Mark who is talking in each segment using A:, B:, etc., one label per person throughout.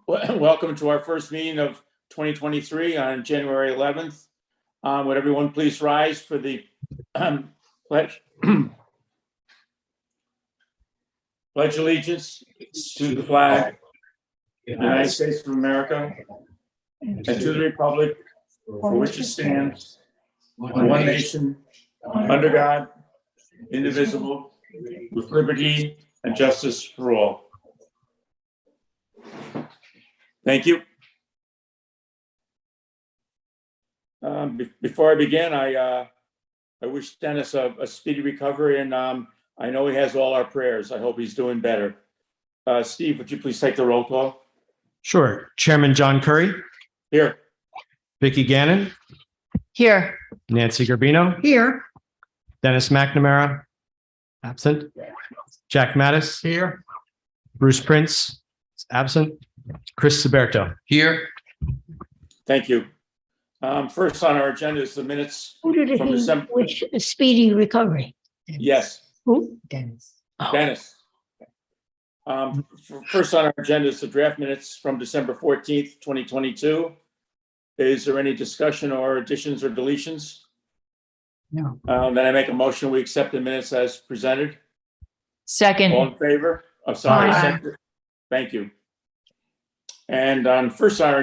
A: Welcome to our first meeting of 2023 on January 11th. Would everyone please rise for the pledge? Pledge allegiance to the flag of the United States of America and to the republic for which it stands, one nation, under God, indivisible, with liberty and justice for all. Thank you. Before I begin, I wish Dennis a speedy recovery, and I know he has all our prayers. I hope he's doing better. Steve, would you please take the roll call?
B: Sure. Chairman John Curry.
A: Here.
B: Vicki Gannon.
C: Here.
B: Nancy Garbino.
C: Here.
B: Dennis McNamara. Absent. Jack Mattis.
C: Here.
B: Bruce Prince. Absent. Chris Saberto.
C: Here.
A: Thank you. First on our agenda is the minutes.
D: Who did
A: From
D: he
A: December-
D: wish a speedy recovery?
A: Yes,
D: Who?
C: Dennis.
A: Dennis. First on our agenda is the draft minutes from December 14th, 2022. Is there any discussion or additions or deletions?
C: No.
A: Then I make a motion, we accept the minutes as presented. All
C: Second.
A: in favor? Oh, sorry.
C: Aye.
A: Second. Thank you. And second on our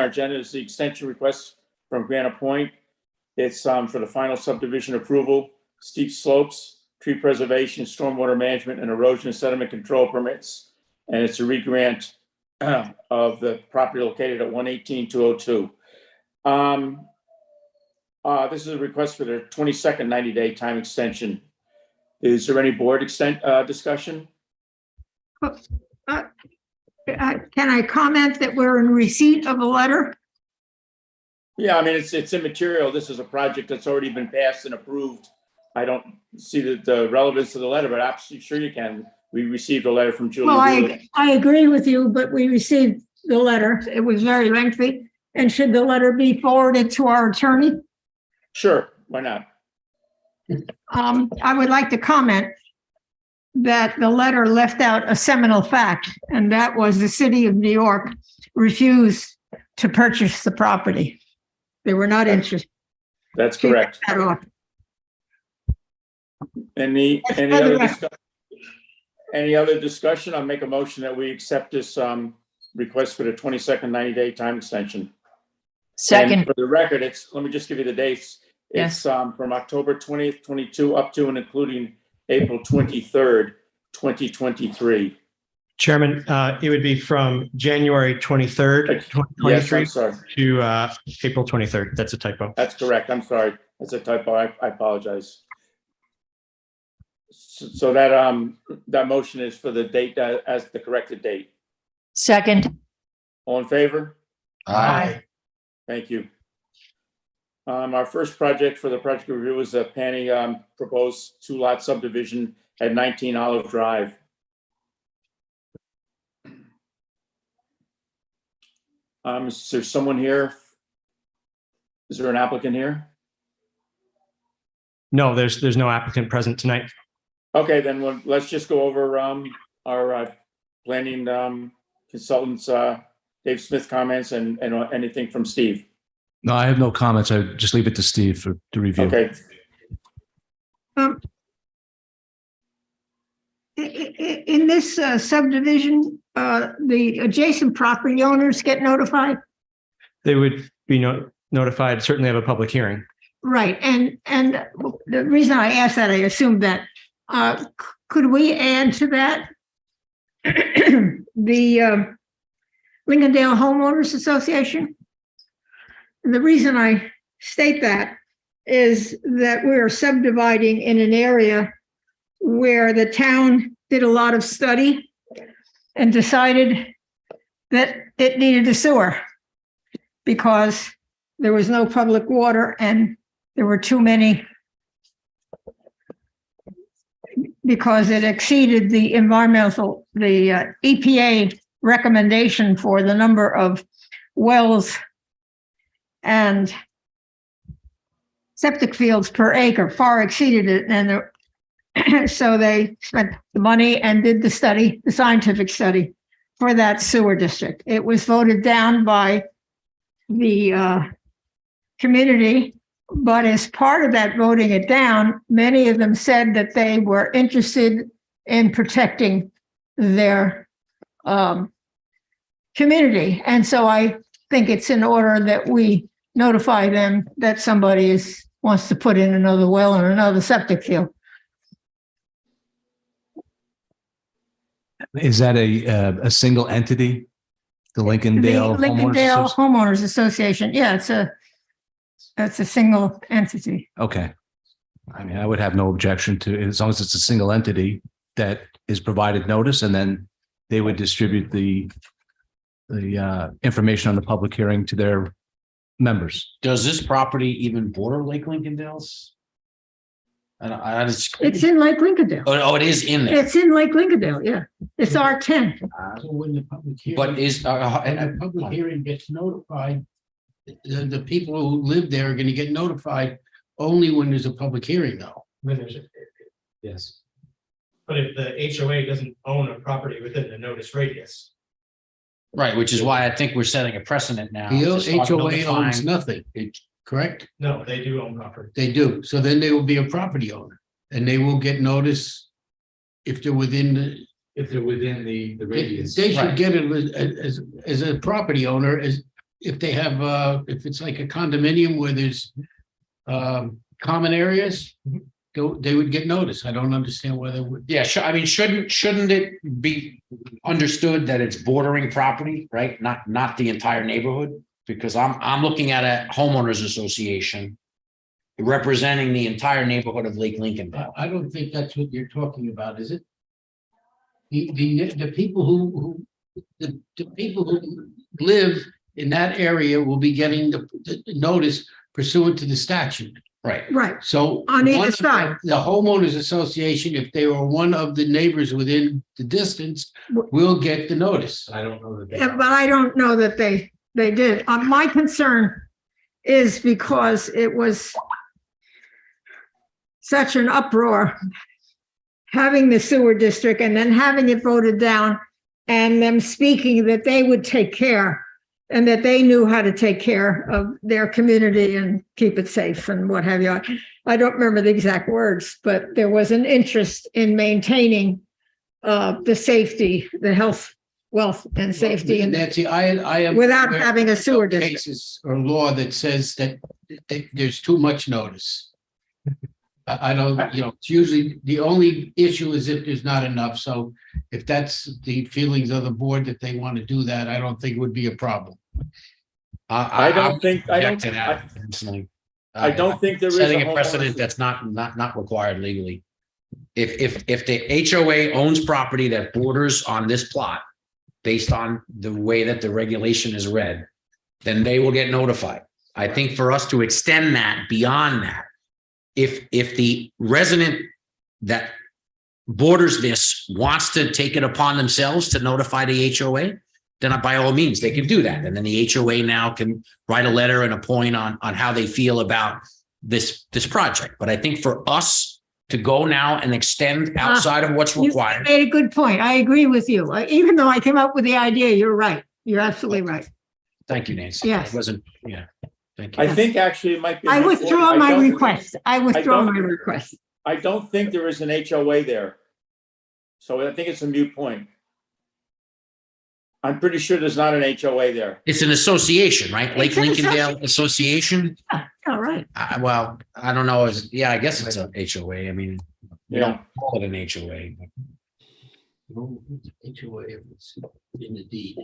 A: agenda is the extension request from Granite Point. It's for the final subdivision approval, steep slopes, tree preservation, stormwater management, and erosion sediment control permits. And it's a re-grant of the property located at 118-202. This is a request for the 22nd 90-day time extension. Is there any board discussion?
D: Can I comment that we're in receipt of a letter?
A: Yeah, I mean, it's immaterial. This is a project that's already been passed and approved. I don't see the relevance of the letter, but absolutely sure you can. We received a letter from Julie.
D: Well,
A: Wheeler.
D: I agree with you, but we received the letter. It was very lengthy. And should the letter be forwarded to our attorney?
A: Sure, why not?
D: I would like to comment that the letter left out a seminal fact, and that was the city of New York refused to purchase the property. They were not interested.
A: That's correct.
D: Take that off.
A: Any other discussion? I'll make a motion that we accept this request for the 22nd 90-day time extension. And
C: Second.
A: for the record, let me just give you the dates. It's from October 20th, 22 up to and including April 23rd, 2023.
B: Chairman, it would be from January 23rd,
A: Yes,
B: 2023
A: I'm sorry.
B: to April 23rd. That's a typo.
A: That's correct. I'm sorry. That's a typo. I apologize. So that motion is for the date as the corrected date.
C: Second.
A: All in favor?
C: Aye.
A: Thank you. Our first project for the project review is the Panny proposed 2-lot subdivision at 19 Olive Drive. Is there someone here? Is there an applicant here?
B: No, there's no applicant present tonight.
A: Okay, then let's just go over our planning consultants, Dave Smith comments and anything from Steve.
E: No, I have no comments. I just leave it to Steve to review.
A: Okay,
D: In this subdivision, the adjacent property owners get notified?
B: They would be notified, certainly have a public hearing.
D: Right, and the reason I asked that, I assumed that, could we add to that the Lincolndale Homeowners Association? And the reason I state that is that we're subdividing in an area where the town did a lot of study and decided that it needed a sewer because there was no public water and there were too many, because it exceeded the EPA recommendation for the number of wells and septic fields per acre, far exceeded it. And so they spent the money and did the study, the scientific study. for that sewer district. It was voted down by the community, but as part of that voting it down, many of them said that they were interested in protecting their community. And so I think it's in order that we notify them that somebody wants to put in another well and another septic field.
E: Is that a single entity? The Lincolndale
D: The
E: Homeowners
D: Lincolndale
E: Association?
D: Homeowners Association, yeah, it's a single entity.
E: Okay. I mean, I would have no objection to, as long as it's a single entity that is provided notice, and then they would distribute the information on the public hearing to their members.
F: Does this property even border Lake Lincolndale's? I just,
D: It's in Lake Lincolndale.
F: oh, it is in there.
D: It's in Lake Lincolndale, yeah. It's R10.
G: So when the public hearing,
F: But is,
G: when a public hearing gets notified, the people who live there are gonna get notified only when there's a public hearing though.
E: Yes.
B: But if the HOA doesn't own a property within the notice radius.
F: right, which is why I think we're setting a precedent now.
G: The
F: to start
G: HOA
F: notifying-
G: owns nothing, correct?
B: No, they do own property.
G: They do. So then they will be a property owner and they will get notice if they're within the.
E: If they're within the
G: They should
F: Right.
G: get it as a property owner, as if they have, if it's like a condominium where there's common areas, they would get notice. I don't understand why they would.
F: Yeah, sure. I mean, shouldn't it be understood that it's bordering property, right? Not the entire neighborhood? Because I'm looking at a homeowners association representing the entire neighborhood of Lake Lincolndale.
G: I don't think that's what you're talking about, is it? The people who live in that area will be getting the notice pursuant to the statute.
F: Right.
D: Right,
G: So.
D: On either
G: one of
D: side.
G: The homeowners association, if they were one of the neighbors within the distance, will get the notice.
E: I don't know that.
D: yeah, but I don't know that they did. My concern is because it was such an uproar having the sewer district and then having it voted down and them speaking that they would take care and that they knew how to take care of their community and keep it safe and what have you. I don't remember the exact words, but there was an interest in maintaining the safety, the health, wealth and safety and
G: Nancy, I am.
D: without
G: aware
D: having a
G: of
D: sewer district.
G: Cases or law that says that there's too much notice. I don't, it's usually, the only issue is if there's not enough. So if that's the feelings of the board that they want to do that, I don't think it would be a problem.
A: I don't think, I
F: Object
A: don't,
F: to that personally.
A: I don't think there is.
F: Setting a
A: homeowners-
F: precedent that's not required legally. If the HOA owns property that borders on this plot, based on the way that the regulation is read, then they will get notified. I think for us to extend that beyond that, if the resident that borders this wants to take it upon themselves to notify the HOA, then by all means, they can do that. And then the HOA now can write a letter and a point on how they feel about this project. But I think for us to go now and extend outside of what's
D: You
F: required.
D: made a good point. I agree with you. Even though I came up with the idea, you're right. You're absolutely right.
F: Thank you, Nancy.
D: Yes.
F: It wasn't, yeah. Thank you.
A: I think actually it might be.
D: I withdraw my
A: don't-
D: request. I withdraw
A: don't-
D: my request.
A: I don't think there is an HOA there. So I think it's a moot point. I'm pretty sure there's not an HOA there.
F: It's an association, right? Lake
D: It's an
F: Lincolndale Association.
D: All right.
F: Well, I don't know. Yeah, I guess it's a HOA. I mean, you
A: Yeah.
F: don't call it an HOA.
G: HOA in the deed.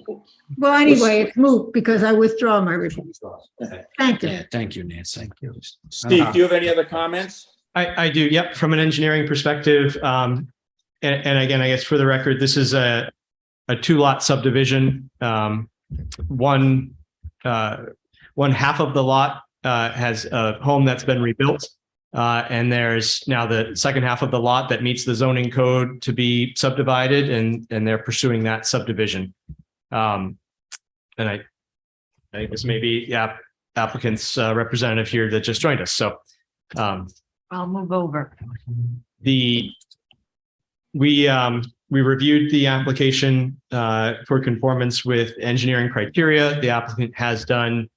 D: Well, anyway, it's moot because I withdraw my request. Thank you.
F: Yeah, thank you, Nancy. Thank you.
A: Steve, do you have any other comments?
B: I do. Yep. From an engineering perspective. And again, I guess for the record, this is a 2-lot subdivision. One half of the lot has a home that's been rebuilt. And there's now the second half of the lot that meets the zoning code to be subdivided, and they're pursuing that subdivision. And I think this may be applicant's representative here that just joined us. So
C: I'll move over.
B: we we reviewed the application for conformance with engineering criteria. The applicant has done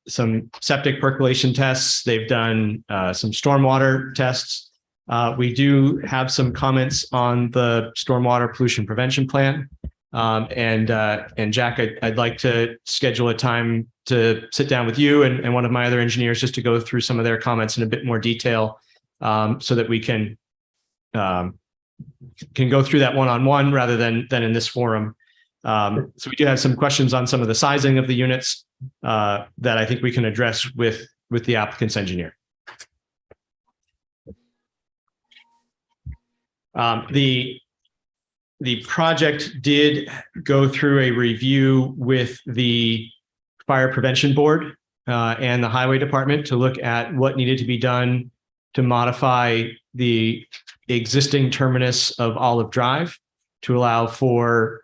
B: some septic percolation tests. They've done some stormwater tests. We do have some comments on the stormwater pollution prevention plan. And Jack, I'd like to schedule a time to sit down with you and one of my other engineers just to go through some of their comments in a bit more detail, so that we can go through that one-on-one rather than in this forum. So we do have some questions on some of the sizing of the units that I think we can address with the applicant's engineer. The project did go through a review with the Fire Prevention Board and the Highway Department to look at what needed to be done to modify the existing terminus of Olive Drive to allow for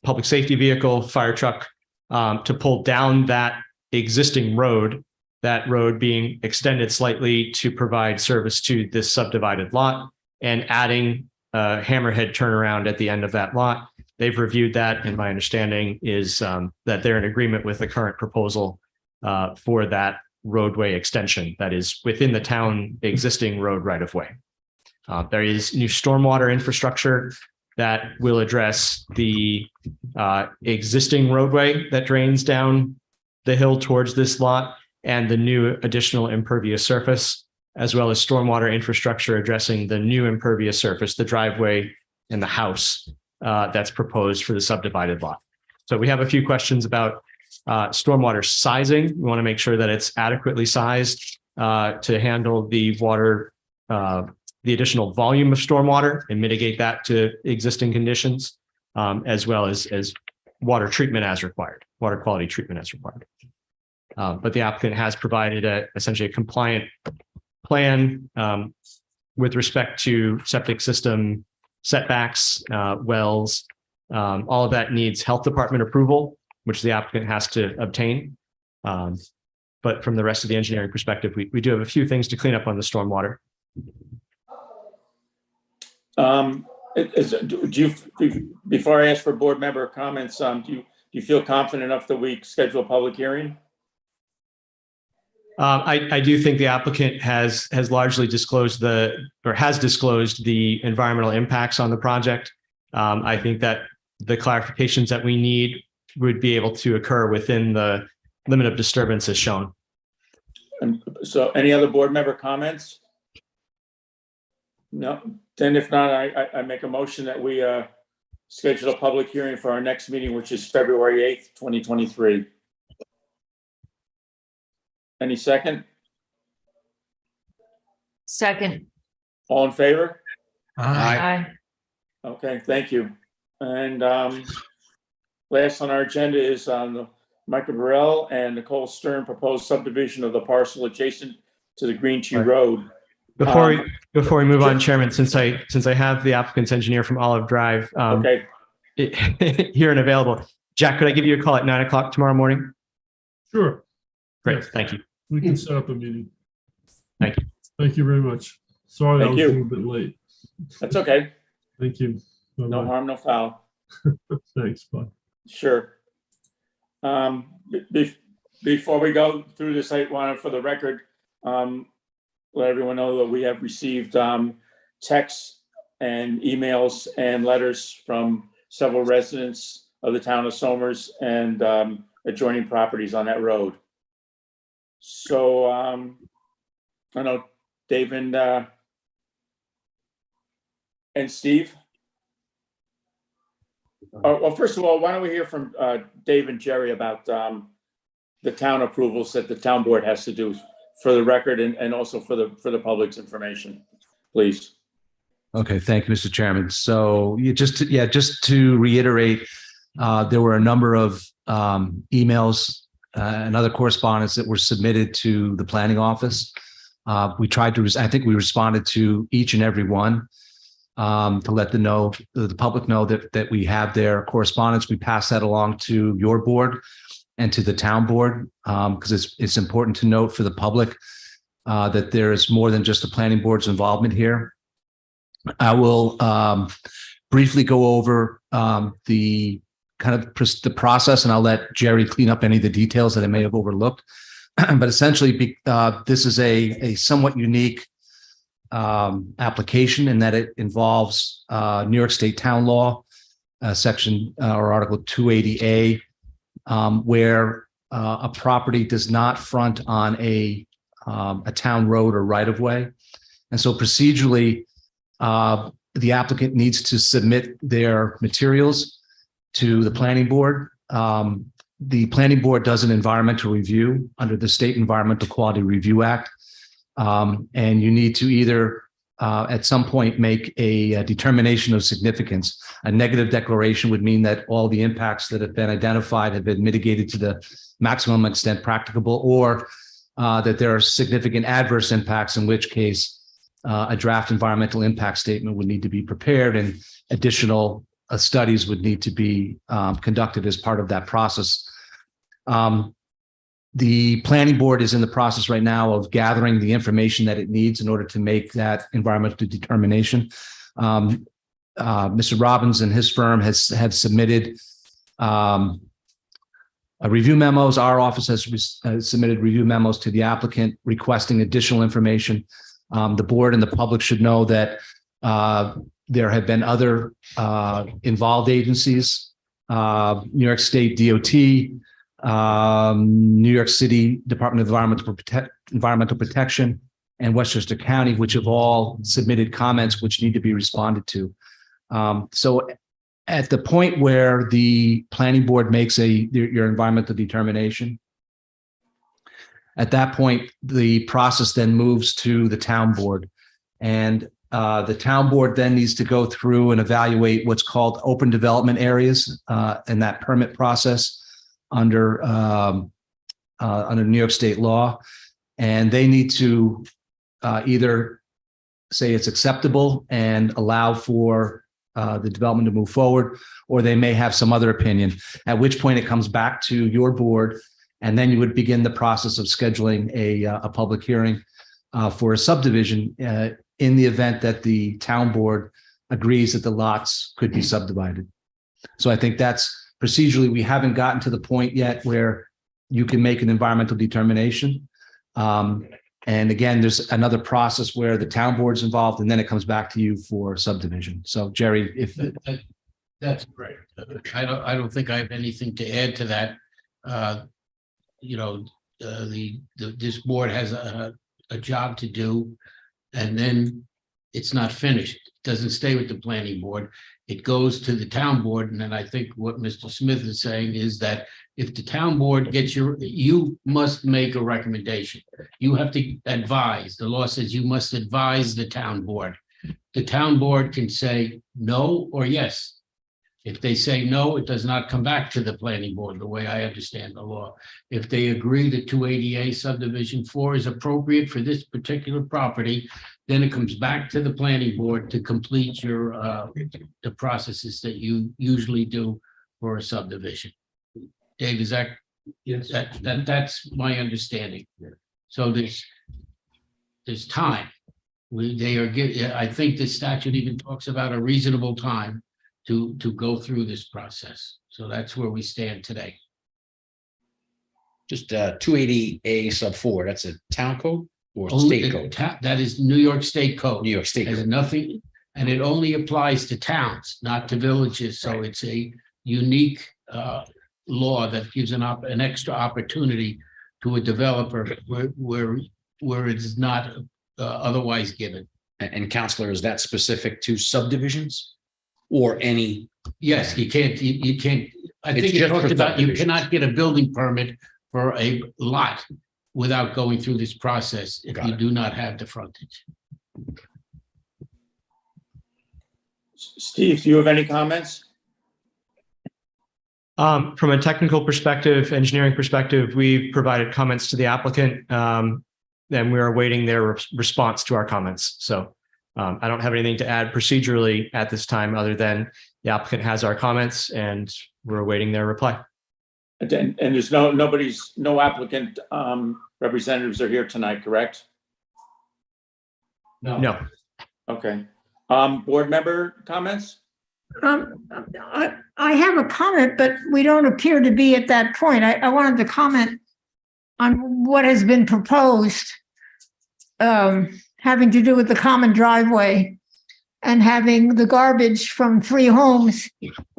B: public safety vehicle, fire truck to pull down that existing road, that road being extended slightly to provide service to this subdivided lot, and adding a hammerhead turnaround at the end of that lot. They've reviewed that, and my understanding is that they're in agreement with the current proposal for that roadway extension that is within the town existing road right of way. There is new stormwater infrastructure that will address the existing roadway that drains down the hill towards this lot and the new additional impervious surface, as well as stormwater infrastructure addressing the new impervious surface, the driveway and the house that's proposed for the subdivided lot. So we have a few questions about stormwater sizing. We want to make sure that it's adequately sized to handle the water, the additional volume of stormwater and mitigate that to existing conditions, as well as water treatment as required, water quality treatment as required. But the applicant has provided essentially a compliant plan with respect to septic system setbacks, wells. All of that needs health department approval, which the applicant has to obtain. But from the rest of the engineering perspective, we do have a few things to clean up on the stormwater.
A: Before I ask for board member comments, do you feel confident enough that we schedule a public hearing?
B: I do think the applicant has largely disclosed the environmental impacts on the project. I think that the clarifications that we need would be able to occur within the limit of disturbance as shown.
A: And so any other board member comments? No, then if not, I make a motion that we schedule a public hearing for our next meeting, which is February 8th, 2023. Any second?
C: Second.
A: All in favor?
F: Aye.
C: Aye.
A: Okay, thank you. And last on our agenda is Michael Burrell and Nicole Stern proposed subdivision of the parcel adjacent to the Green Tree Road.
B: Before we move on, Chairman, since I have the applicant's engineer from Olive Drive
A: Okay,
B: here and available, Jack, could I give you a call at 9 o'clock tomorrow morning?
H: Sure,
B: Great,
H: Yes.
B: thank you.
H: we can set up a meeting.
B: Thank you.
H: Thank you very much. Sorry I
A: Thank
H: was a
A: you.
H: little bit late.
A: that's okay.
H: Thank you.
A: No
H: Bye-bye.
A: harm, no foul.
H: Thanks, bye.
A: Sure. Before we go through this, I wanted, for the record, let everyone know that we have received texts and emails and letters from several residents of the town of Somers and adjoining properties on that road. So I know Dave and Steve. Well, first of all, why don't we hear from Dave and Jerry about the town approvals that the town board has to do for the record and also for the public's information, please.
E: Okay, thank you, Mr. Chairman. So just to reiterate, there were a number of emails and other correspondence that were submitted to the planning office. We tried to, I think we responded to each and every one to let the public know that we have their correspondence. We pass that along to your board and to the town board because it's important to note for the public that there is more than just the planning board's involvement here. I will briefly go over the kind of the process, and I'll let Jerry clean up any of the details that I may have overlooked. But essentially, this is a somewhat unique application in that it involves New York State Town Law, section or Article 280A, where a property does not front on a town road or right of way. And so procedurally, the applicant needs to submit their materials to the planning board. The planning board does an environmental review under the State Environmental Quality Review Act. And you need to either at some point make a determination of significance. A negative declaration would mean that all the impacts that have been identified have been mitigated to the maximum extent practicable, or that there are significant adverse impacts, in which case a draft environmental impact statement would need to be prepared, and additional studies would need to be conducted as part of that process. The planning board is in the process right now of gathering the information that it needs in order to make that environmental determination. Mr. Robbins and his firm have submitted review memos. Our office has submitted review memos to the applicant requesting additional information. The board and the public should know that there have been other involved agencies, New York State DOT, New York City Department of Environmental Protection, and Westchester County, which have all submitted comments which need to be responded to. So at the point where the planning board makes your environmental determination, at that point, the process then moves to the town board. And the town board then needs to go through and evaluate what's called open development areas in that permit process under New York State law. And they need to either say it's acceptable and allow for the development to move forward, or they may have some other opinion, at which point it comes back to your board. And then you would begin the process of scheduling a public hearing for a subdivision in the event that the town board agrees that the lots could be subdivided. So I think that's procedurally, we haven't gotten to the point yet where you can make an environmental determination. And again, there's another process where the town board's involved, and then it comes back to you for subdivision. So Jerry, if
G: That's great. I don't think I have anything to add to that. This board has a job to do, and then it's not finished. It doesn't stay with the planning board. It goes to the town board. And then I think what Mr. Smith is saying is that if the town board gets you must make a recommendation. You have to advise. The law says you must advise the town board. The town board can say no or yes. If they say no, it does not come back to the planning board, the way I understand the law. If they agree that 280A subdivision 4 is appropriate for this particular property, then it comes back to the planning board to complete your the processes that you usually do for a subdivision. Dave, is that? Yes. That's my understanding. So there's time. I think the statute even talks about a reasonable time to go through this process. So that's where we stand today.
F: Just 280A sub 4, that's a town code or
G: Only
F: state code?
G: That is New York State code.
F: New York State
G: It has
F: code.
G: nothing, and it only applies to towns, not to villages. So
F: Right.
G: it's a unique law that gives an extra opportunity to a developer where it is not otherwise given.
F: And Counselor, is that specific to subdivisions or any?
G: Yes, you can't, I
F: It's
G: think it
F: just for
G: talks about you
F: subdivisions.
G: cannot get a building permit for a lot without going through this process if
F: Got
G: you
F: it.
G: do not have the frontage.
A: Steve, do you have any comments?
B: From a technical perspective, engineering perspective, we've provided comments to the applicant, and we are awaiting their response to our comments. So I don't have anything to add procedurally at this time, other than the applicant has our comments and we're awaiting their reply.
A: And there's no applicant representatives are here tonight, correct?
B: No.
A: Okay. Board member comments?
D: I have a comment, but we don't appear to be at that point. I wanted to comment on what has been proposed, having to do with the common driveway and having the garbage from 3 homes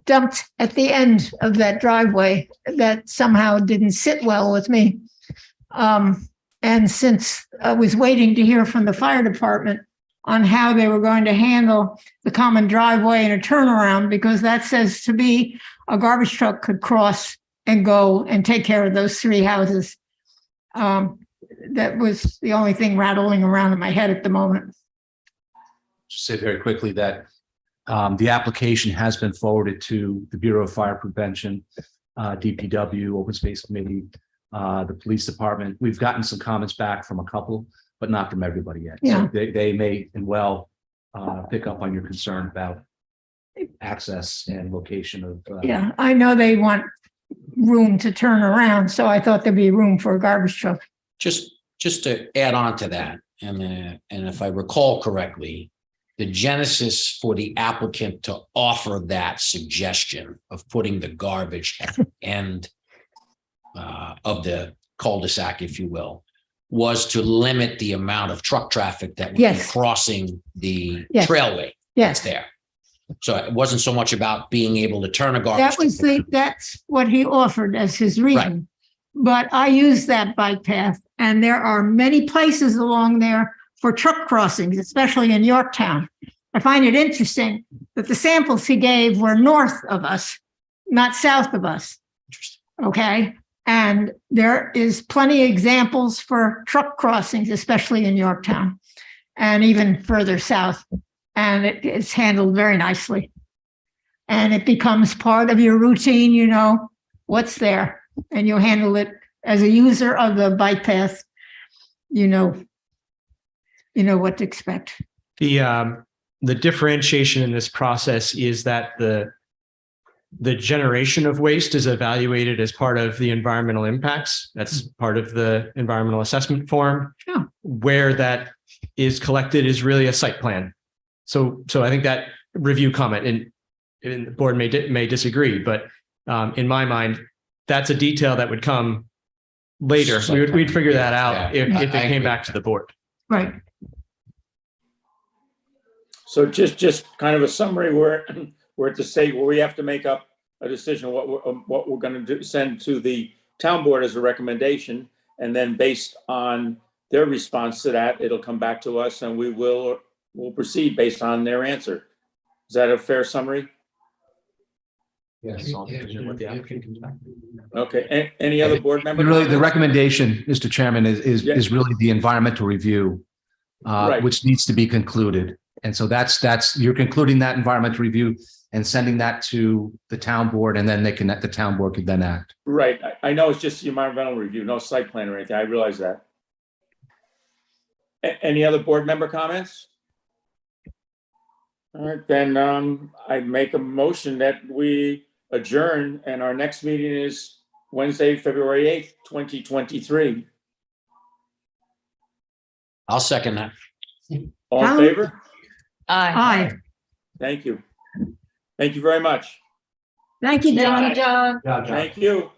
D: dumped at the end of that driveway. That somehow didn't sit well with me. And since I was waiting to hear from the fire department on how they were going to handle the common driveway and a turnaround, because that says to me a garbage truck could cross and go and take care of those 3 houses. That was the only thing rattling around in my head at the moment.
E: Just say very quickly that the application has been forwarded to the Bureau of Fire Prevention, DPW, Open Space Committee, the police department. We've gotten some comments back from a couple, but not from everybody yet.
D: Yeah.
E: So they may and well pick up on your concern about access and location of.
D: Yeah, I know they want room to turn around, so I thought there'd be room for a garbage truck.
F: Just to add on to that, and if I recall correctly, the genesis for the applicant to offer that suggestion of putting the garbage at the end of the cul-de-sac, if you will, was to limit the amount of truck traffic that would be
D: Yes.
F: crossing the
D: Yes.
F: trailway that's
D: Yes,
F: there. So it wasn't so much about being able to turn a garbage.
D: that's what he offered as his reason. But I use that bike path, and there are many places along there for truck crossings, especially in Yorktown. I find it interesting that the samples he gave were north of us, not south of us. Okay? And there is plenty of examples for truck crossings, especially in Yorktown and even further south. And it is handled very nicely. And it becomes part of your routine, you know, what's there, and you handle it as a user of the bike path. You know what to expect.
B: The differentiation in this process is that the generation of waste is evaluated as part of the environmental impacts. That's part of the environmental assessment form.
D: Yeah.
B: Where that is collected is really a site plan. So I think that review comment, and the board may disagree, but in my mind, that's a detail that would come later. We'd figure that out
F: Yeah.
B: if it
F: I
B: came
F: agree.
B: back to the board.
D: Right.
A: So just kind of a summary, we're at the stage where we have to make up a decision what we're going to send to the town board as a recommendation, and then based on their response to that, it'll come back to us, and we'll proceed based on their answer. Is that a fair summary?
E: Yes.
A: Okay. Any other board member?
E: Really, the
A: comments?
E: recommendation, Mr. Chairman, is really the environmental review,
A: Right.
E: which needs to be concluded. And so that's you're concluding that environmental review and sending that to the town board, and then the town board could then act.
A: Right. I know it's just the environmental review, no site plan or anything. I realize that. Any other board member comments? All right, then I make a motion that we adjourn, and our next meeting is Wednesday, February 8th, 2023.
F: I'll second that.
A: All in
D: Aye.
A: favor?
C: Aye.
D: Aye.
A: Thank you. Thank you very much.
D: Thank you, John.
C: John.
A: Thank you.